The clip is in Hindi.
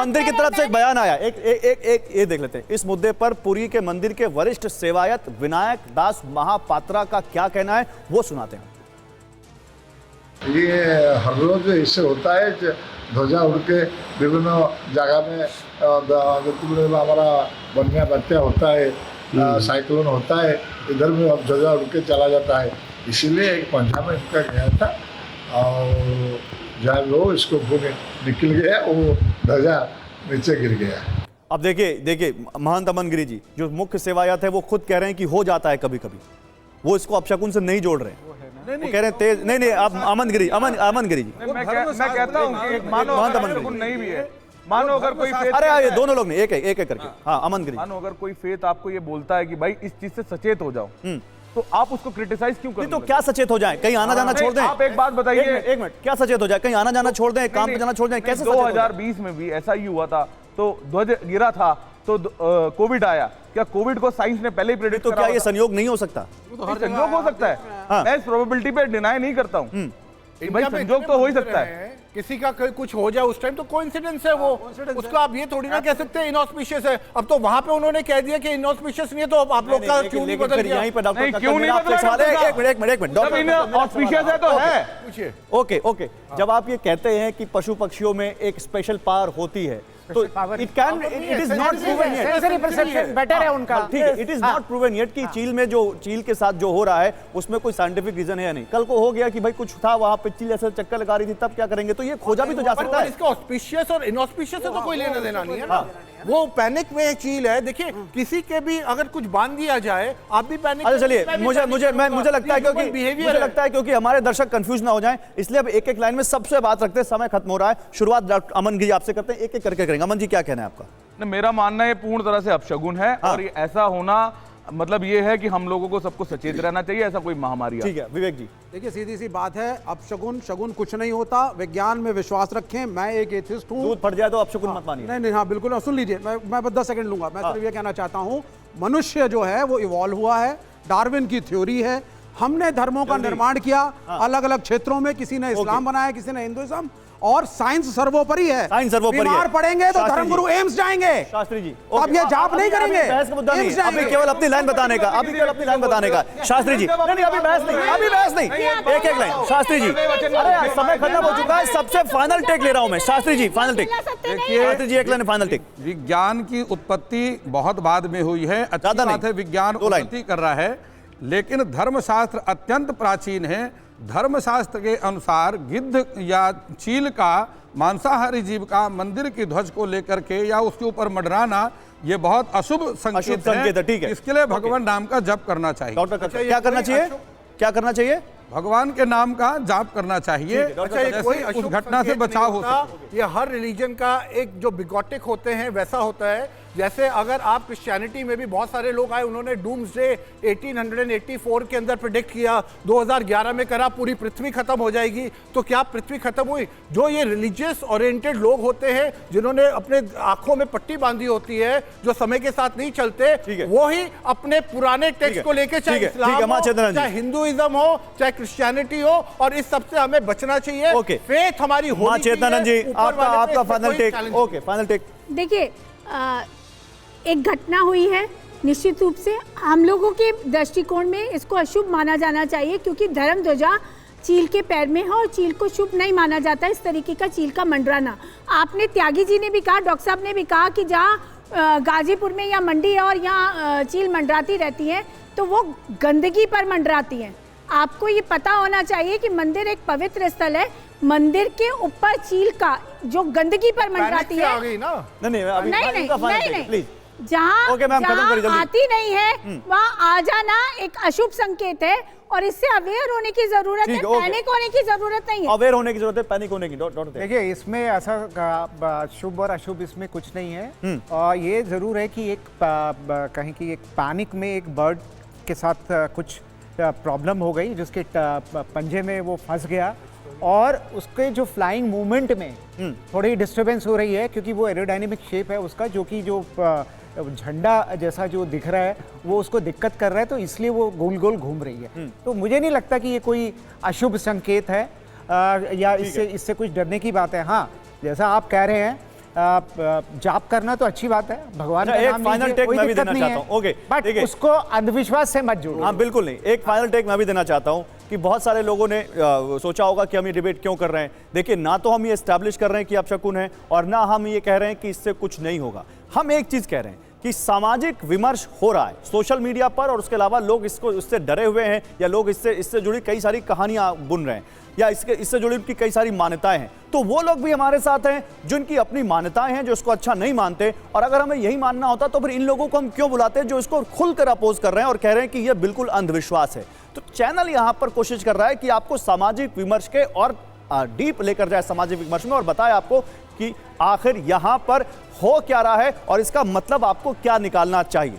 मंदिर की तरफ से एक बयान आया, एक ये देख लेते हैं। इस मुद्दे पर पुरी के मंदिर के वरिष्ठ सेवायत विनायक दास महापात्रा का क्या कहना है, वो सुनाते हैं। ये हर रोज इससे होता है, ध्वजा उड़ के विभिन्न जगह में हमारा बनिया बत्या होता है, साइक्लोन होता है, इधर में अब ध्वजा उड़ के चला जाता है। इसीलिए एक पंजाब में इनका गया था और जहाँ लोग इसको निकल गया, वो ध्वजा नीचे गिर गया। अब देखिए महंत अमन गिरी जी जो मुख्य सेवायत है वो खुद कह रहे हैं कि हो जाता है कभी कभी, वो इसको अपशकुन से नहीं जोड़ रहे हैं। वो कह रहे हैं तेज नहीं आप अमन गिरी जी मैं कहता हूँ कि मानो अगर नहीं भी है, मानो अगर कोई अरे ये दोनों लोग नहीं, एक करके। हाँ अमन गिरी, मानो अगर कोई फेथ आपको ये बोलता है कि भाई इस चीज से सचेत हो जाओ, तो आप उसको क्रिटिसाइज क्यों करते? तो क्या सचेत हो जाए, कहीं आना जाना छोड़ दें? आप एक बात बताइए, एक मिनट, क्या सचेत हो जाए, कहीं आना जाना छोड़ दें, काम पे जाना छोड़ दें, कैसे? 2020 में भी ऐसा ही हुआ था, तो ध्वज गिरा था, तो कोविड आया। क्या कोविड को साइंस ने पहले ही प्रेडिक्ट तो क्या ये संयोग नहीं हो सकता? संयोग हो सकता है, मैं इस प्रोबेबिलिटी पे डिनाई नहीं करता हूँ, भाई संयोग तो हो ही सकता है। किसी का कुछ हो जाए उस टाइम तो कोइंसिडेंस है वो, उसको आप ये थोड़ी ना कह सकते हैं इनऑस्पिशियस है। अब तो वहां पे उन्होंने कह दिया कि इनऑस्पिशियस नहीं है, तो आप लोग का क्यों नहीं बदल गया? यहीं पे डॉक्टर क्यों नहीं बदला? एक मिनट इनऑस्पिशियस है तो है। ओके, जब आप ये कहते हैं कि पशु पक्षियों में एक स्पेशल पावर होती है, तो it is not proven yet, perception better है उनका, ठीक है, it is not proven yet कि चील के साथ जो हो रहा है उसमें कोई साइंटिफिक रीजन है या नहीं। कल को हो गया कि भाई कुछ था वहां पे, चील ऐसे चक्कर लगा रही थी, तब क्या करेंगे? तो ये खोजा भी तो जा सकता है। इसका ऑस्पिशियस और इनऑस्पिशियस से तो कोई लेना देना नहीं है ना। वो पैनिक में चील है। देखिए किसी के भी अगर कुछ बांध दिया जाए, आप भी पैनिक। अच्छा चलिए, मुझे लगता है क्योंकि हमारे दर्शक कंफ्यूज ना हो जाएं, इसलिए अब एक लाइन में सबसे बात रखते हैं, समय खत्म हो रहा है। शुरुआत डॉक्टर अमन गिरी आपसे करते हैं, एक करके करेंगे। अमन जी क्या कहना है आपका? मेरा मानना है पूर्ण तरह से अपशगुन है, और ये ऐसा होना मतलब ये है कि हम लोगों को सबको सचेत रहना चाहिए, ऐसा कोई महामारी। ठीक है विवेक जी। देखिए सीधी सी बात है, अपशगुन शगुन कुछ नहीं होता, विज्ञान में विश्वास रखें। मैं एक एथिस्ट हूँ। दूध फट जाए तो अपशगुन मत मानिए। नहीं, हाँ बिल्कुल, सुन लीजिए, मैं बस 10 सेकंड लूंगा। मैं सिर्फ ये कहना चाहता हूँ, मनुष्य जो है वो इवॉल्व हुआ है, डार्विन की थ्योरी है। हमने धर्मों का निर्माण किया अलग अलग क्षेत्रों में, किसी ने इस्लाम बनाया, किसी ने हिंदुइज्म, और साइंस सर्वोपरि है। बीमार पड़ेंगे तो धर्मगुरु एम्स जाएंगे। शास्त्री जी अब ये जाप नहीं करेंगे, बहस का मुद्दा नहीं, अभी केवल अपनी लाइन बताने का, शास्त्री जी नहीं, अभी बहस नहीं, एक लाइन। शास्त्री जी, अरे समय खत्म हो चुका है, सबसे फाइनल टेक ले रहा हूं मैं। Shastri ji final take. शास्त्री जी एक लाइन फाइनल टेक। विज्ञान की उत्पत्ति बहुत बाद में हुई है, अच्छी बात है, विज्ञान उत्पत्ति कर रहा है, लेकिन धर्मशास्त्र अत्यंत प्राचीन है। धर्मशास्त्र के अनुसार गिद्ध या चील का, मांसाहारी जीव का मंदिर की ध्वज को लेकर के या उसके ऊपर मंडराना, ये बहुत अशुभ संकेत है। ठीक है, इसके लिए भगवान नाम का जप करना चाहिए। डॉक्टर क्या करना चाहिए? भगवान के नाम का जाप करना चाहिए। उस घटना से बचाव हो सके। ये हर रिलीजन का एक जो बिगोटिक होते हैं वैसा होता है। जैसे अगर आप क्रिश्चियनिटी में भी बहुत सारे लोग आए, उन्होंने डूम्सडे 1884 के अंदर प्रेडिक्ट किया, 2011 में करा पूरी पृथ्वी खत्म हो जाएगी। तो क्या पृथ्वी खत्म हुई? जो ये रिलीजियस ओरिएंटेड लोग होते हैं, जिन्होंने अपने आंखों में पट्टी बांधी होती है, जो समय के साथ नहीं चलते, वो ही अपने पुराने टेक्स्ट को लेकर, चाहे इस्लाम हो, चाहे हिंदुइज्म हो, चाहे क्रिश्चियनिटी हो, और इस सबसे हमें बचना चाहिए। फेथ हमारी होनी चाहिए। चेतनानंद जी आपका final take. Okay final take. देखिए एक घटना हुई है, निश्चित रूप से हम लोगों के दृष्टिकोण में इसको अशुभ माना जाना चाहिए, क्योंकि धर्म ध्वजा चील के पैर में है और चील को शुभ नहीं माना जाता इस तरीके का चील का मंडराना। आपने, त्यागी जी ने भी कहा, डॉक्टर साहब ने भी कहा कि जहाँ गाजीपुर में या मंडी और यहाँ चील मंडराती रहती है, तो वो गंदगी पर मंडराती हैं। आपको ये पता होना चाहिए कि मंदिर एक पवित्र स्थल है। मंदिर के ऊपर चील का जो गंदगी पर मंडराती है, नहीं, जहाँ आती नहीं है वहाँ आ जाना एक अशुभ संकेत है, और इससे अवेयर होने की जरूरत है, पैनिक होने की जरूरत नहीं है। अवेयर होने की जरूरत है, पैनिक होने की। देखिए इसमें ऐसा शुभ और अशुभ इसमें कुछ नहीं है। और ये जरूर है कि एक कहीं की एक पैनिक में एक बर्ड के साथ कुछ प्रॉब्लम हो गई, जिसके पंजे में वो फंस गया, और उसके जो फ्लाइंग मूवमेंट में थोड़ी डिस्टरबेंस हो रही है, क्योंकि वो एरोडायनेमिक शेप है उसका, जो कि जो झंडा जैसा जो दिख रहा है वो उसको दिक्कत कर रहा है, तो इसलिए वो गोल गोल घूम रही है। तो मुझे नहीं लगता कि ये कोई अशुभ संकेत है या इससे कुछ डरने की बात है। हाँ, जैसा आप कह रहे हैं जाप करना तो अच्छी बात है, भगवान का एक नाम फाइनल लीजिए, टेक कोई मैं भी दिक्कत देना नहीं चाहता है। हूं। ओके, बट ठीक है। उसको अंधविश्वास से मत जोड़ो। हाँ बिल्कुल नहीं, एक फाइनल टेक मैं भी देना चाहता हूं कि बहुत सारे लोगों ने सोचा होगा कि हम ये डिबेट क्यों कर रहे हैं। देखिए, ना तो हम ये एस्टैब्लिश कर रहे हैं कि आप शकुन हैं, और ना हम ये कह रहे हैं कि इससे कुछ नहीं होगा। हम एक चीज कह रहे हैं कि सामाजिक विमर्श हो रहा है सोशल मीडिया पर, और उसके अलावा लोग इससे डरे हुए हैं, या लोग इससे जुड़ी कई सारी कहानियां बुन रहे हैं, या इससे जुड़ी उनकी कई सारी मान्यताएं हैं। तो वो लोग भी हमारे साथ हैं जिनकी अपनी मान्यताएं हैं, जो इसको अच्छा नहीं मानते। और अगर हमें यही मानना होता तो फिर इन लोगों को हम क्यों बुलाते हैं जो इसको खुलकर अपोज कर रहे हैं और कह रहे हैं कि ये बिल्कुल अंधविश्वास है। तो चैनल यहां पर कोशिश कर रहा है कि आपको सामाजिक विमर्श के और डीप लेकर जाए सामाजिक विमर्श में, और बताए आपको कि आखिर यहां पर हो क्या रहा है और इसका मतलब आपको क्या निकालना चाहिए।